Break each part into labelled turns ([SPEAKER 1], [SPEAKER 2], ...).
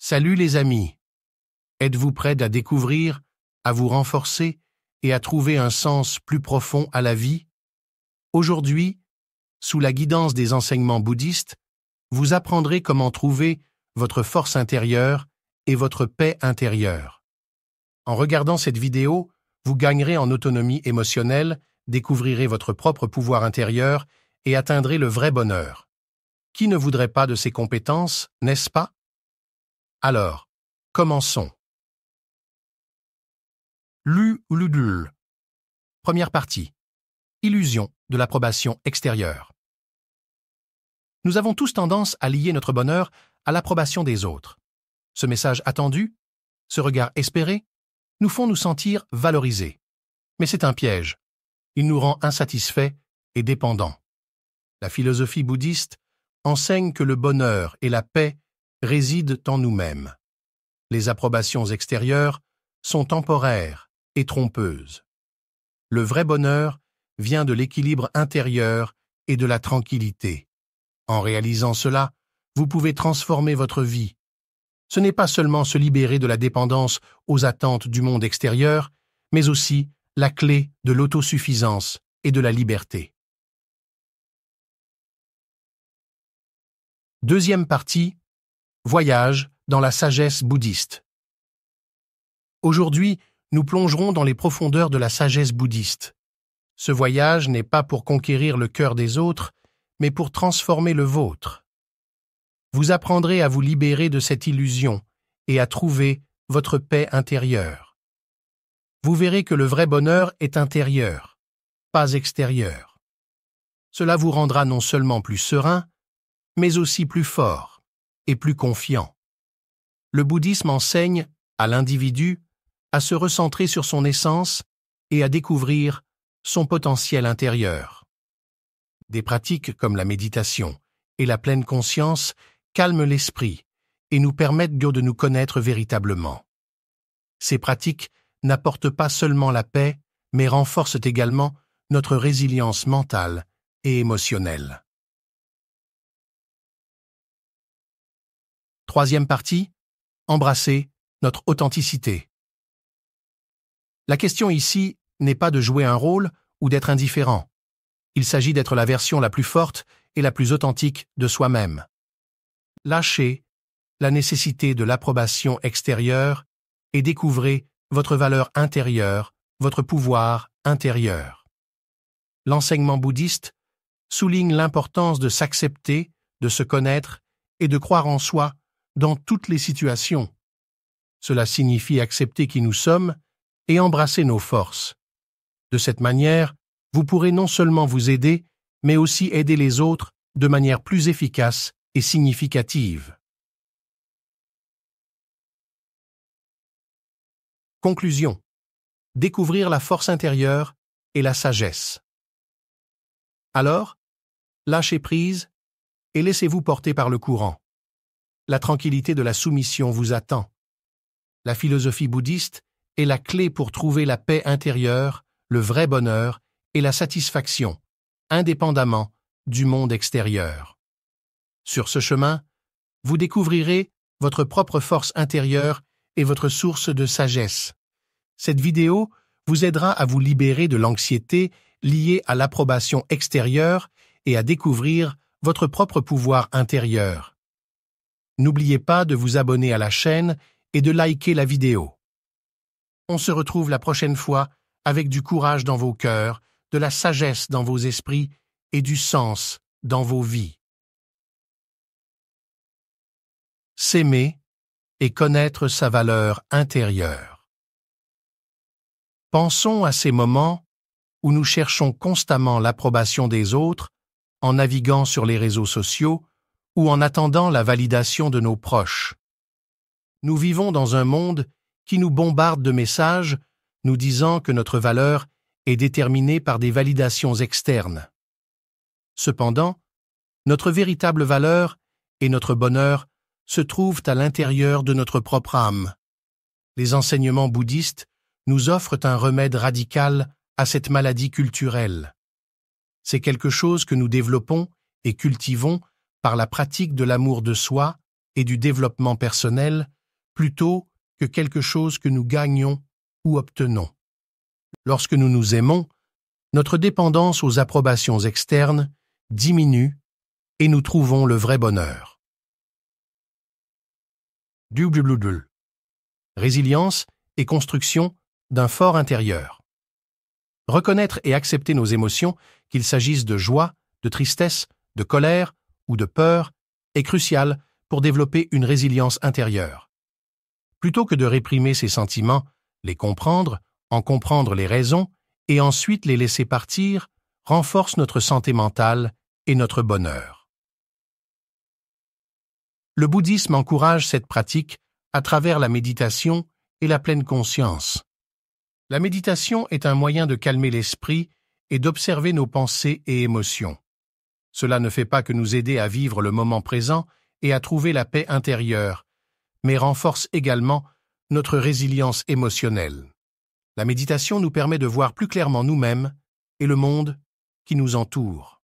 [SPEAKER 1] Salut les amis! Êtes-vous prêts à découvrir, à vous renforcer et à trouver un sens plus profond à la vie? Aujourd'hui, sous la guidance des enseignements bouddhistes, vous apprendrez comment trouver votre force intérieure et votre paix intérieure. En regardant cette vidéo, vous gagnerez en autonomie émotionnelle, découvrirez votre propre pouvoir intérieur et atteindrez le vrai bonheur. Qui ne voudrait pas de ces compétences, n'est-ce pas? Alors, commençons. Ludul. Première partie. Illusion de l'approbation extérieure. Nous avons tous tendance à lier notre bonheur à l'approbation des autres. Ce message attendu, ce regard espéré, nous font nous sentir valorisés. Mais c'est un piège. Il nous rend insatisfaits et dépendants. La philosophie bouddhiste enseigne que le bonheur et la paix résident en nous-mêmes. Les approbations extérieures sont temporaires et trompeuses. Le vrai bonheur vient de l'équilibre intérieur et de la tranquillité. En réalisant cela, vous pouvez transformer votre vie. Ce n'est pas seulement se libérer de la dépendance aux attentes du monde extérieur, mais aussi la clé de l'autosuffisance et de la liberté. Deuxième partie, voyage dans la sagesse bouddhiste. Aujourd'hui, nous plongerons dans les profondeurs de la sagesse bouddhiste. Ce voyage n'est pas pour conquérir le cœur des autres, mais pour transformer le vôtre. Vous apprendrez à vous libérer de cette illusion et à trouver votre paix intérieure. Vous verrez que le vrai bonheur est intérieur, pas extérieur. Cela vous rendra non seulement plus serein, mais aussi plus fort et plus confiant. Le bouddhisme enseigne à l'individu à se recentrer sur son essence et à découvrir son potentiel intérieur. Des pratiques comme la méditation et la pleine conscience calment l'esprit et nous permettent de nous connaître véritablement. Ces pratiques n'apportent pas seulement la paix, mais renforcent également notre résilience mentale et émotionnelle. Troisième partie, embrasser notre authenticité. La question ici n'est pas de jouer un rôle ou d'être indifférent. Il s'agit d'être la version la plus forte et la plus authentique de soi-même. Lâchez la nécessité de l'approbation extérieure et découvrez votre valeur intérieure, votre pouvoir intérieur. L'enseignement bouddhiste souligne l'importance de s'accepter, de se connaître et de croire en soi dans toutes les situations. Cela signifie accepter qui nous sommes et embrasser nos forces. De cette manière, vous pourrez non seulement vous aider, mais aussi aider les autres de manière plus efficace et significative. Conclusion. Découvrir la force intérieure et la sagesse. Alors, lâchez prise et laissez-vous porter par le courant. La tranquillité de la soumission vous attend. La philosophie bouddhiste est la clé pour trouver la paix intérieure, le vrai bonheur et la satisfaction, indépendamment du monde extérieur. Sur ce chemin, vous découvrirez votre propre force intérieure et votre source de sagesse. Cette vidéo vous aidera à vous libérer de l'anxiété liée à l'approbation extérieure et à découvrir votre propre pouvoir intérieur. N'oubliez pas de vous abonner à la chaîne et de liker la vidéo. On se retrouve la prochaine fois avec du courage dans vos cœurs, de la sagesse dans vos esprits et du sens dans vos vies. S'aimer et connaître sa valeur intérieure. Pensons à ces moments où nous cherchons constamment l'approbation des autres en naviguant sur les réseaux sociaux ou en attendant la validation de nos proches. Nous vivons dans un monde qui nous bombarde de messages nous disant que notre valeur est déterminée par des validations externes. Cependant, notre véritable valeur et notre bonheur se trouvent à l'intérieur de notre propre âme. Les enseignements bouddhistes nous offrent un remède radical à cette maladie culturelle. C'est quelque chose que nous développons et cultivons par la pratique de l'amour de soi et du développement personnel plutôt que quelque chose que nous gagnons ou obtenons. Lorsque nous nous aimons, notre dépendance aux approbations externes diminue et nous trouvons le vrai bonheur. Résilience et construction d'un fort intérieur. Reconnaître et accepter nos émotions, qu'il s'agisse de joie, de tristesse, de colère ou de peur, est crucial pour développer une résilience intérieure. Plutôt que de réprimer ces sentiments, les comprendre, en comprendre les raisons et ensuite les laisser partir, renforce notre santé mentale et notre bonheur. Le bouddhisme encourage cette pratique à travers la méditation et la pleine conscience. La méditation est un moyen de calmer l'esprit et d'observer nos pensées et émotions. Cela ne fait pas que nous aider à vivre le moment présent et à trouver la paix intérieure, mais renforce également notre résilience émotionnelle. La méditation nous permet de voir plus clairement nous-mêmes et le monde qui nous entoure.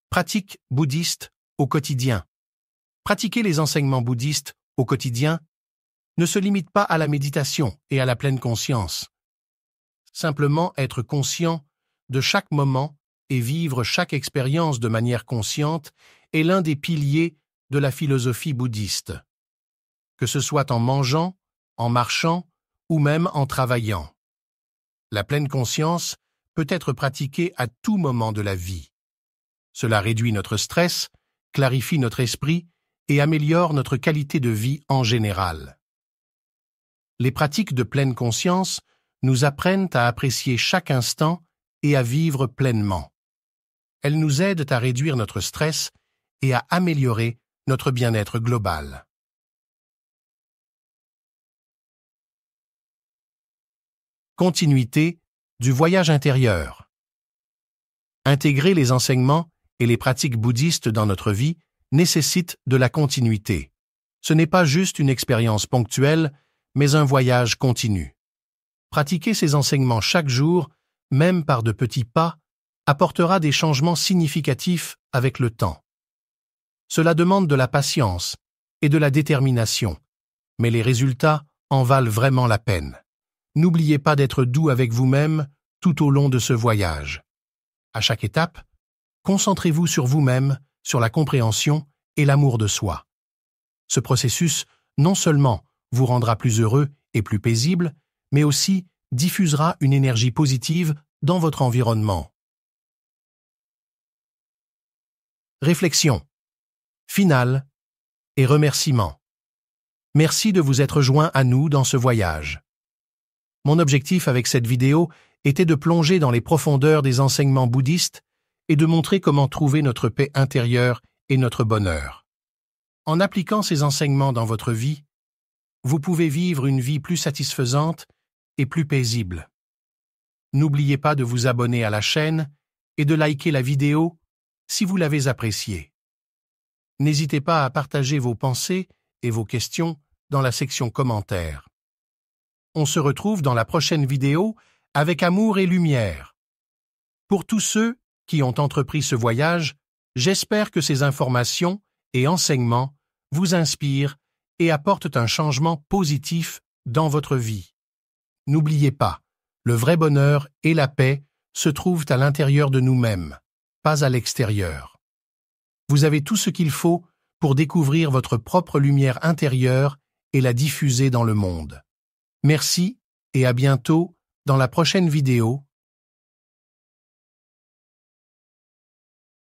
[SPEAKER 1] Pratique bouddhiste au quotidien. Pratiquer les enseignements bouddhistes au quotidien ne se limite pas à la méditation et à la pleine conscience. Simplement être conscient de chaque moment et vivre chaque expérience de manière consciente est l'un des piliers de la philosophie bouddhiste. Que ce soit en mangeant, en marchant ou même en travaillant. La pleine conscience peut être pratiquée à tout moment de la vie. Cela réduit notre stress, clarifie notre esprit et améliore notre qualité de vie en général. Les pratiques de pleine conscience nous apprennent à apprécier chaque instant et à vivre pleinement. Elles nous aident à réduire notre stress et à améliorer notre bien-être global. Continuité du voyage intérieur. Intégrer les enseignements et les pratiques bouddhistes dans notre vie nécessite de la continuité. Ce n'est pas juste une expérience ponctuelle, mais un voyage continu. Pratiquer ces enseignements chaque jour, même par de petits pas, apportera des changements significatifs avec le temps. Cela demande de la patience et de la détermination, mais les résultats en valent vraiment la peine. N'oubliez pas d'être doux avec vous-même tout au long de ce voyage. À chaque étape, concentrez-vous sur vous-même, sur la compréhension et l'amour de soi. Ce processus, non seulement vous rendra plus heureux et plus paisible, mais aussi diffusera une énergie positive dans votre environnement. Réflexion finale et remerciement. Merci de vous être joint à nous dans ce voyage. Mon objectif avec cette vidéo était de plonger dans les profondeurs des enseignements bouddhistes et de montrer comment trouver notre paix intérieure et notre bonheur. En appliquant ces enseignements dans votre vie, vous pouvez vivre une vie plus satisfaisante et plus paisible. N'oubliez pas de vous abonner à la chaîne et de liker la vidéo si vous l'avez appréciée. N'hésitez pas à partager vos pensées et vos questions dans la section commentaires. On se retrouve dans la prochaine vidéo avec amour et lumière. Pour tous ceux qui ont entrepris ce voyage, j'espère que ces informations et enseignements vous inspirent et apportent un changement positif dans votre vie. N'oubliez pas, le vrai bonheur et la paix se trouvent à l'intérieur de nous-mêmes, pas à l'extérieur. Vous avez tout ce qu'il faut pour découvrir votre propre lumière intérieure et la diffuser dans le monde. Merci et à bientôt dans la prochaine vidéo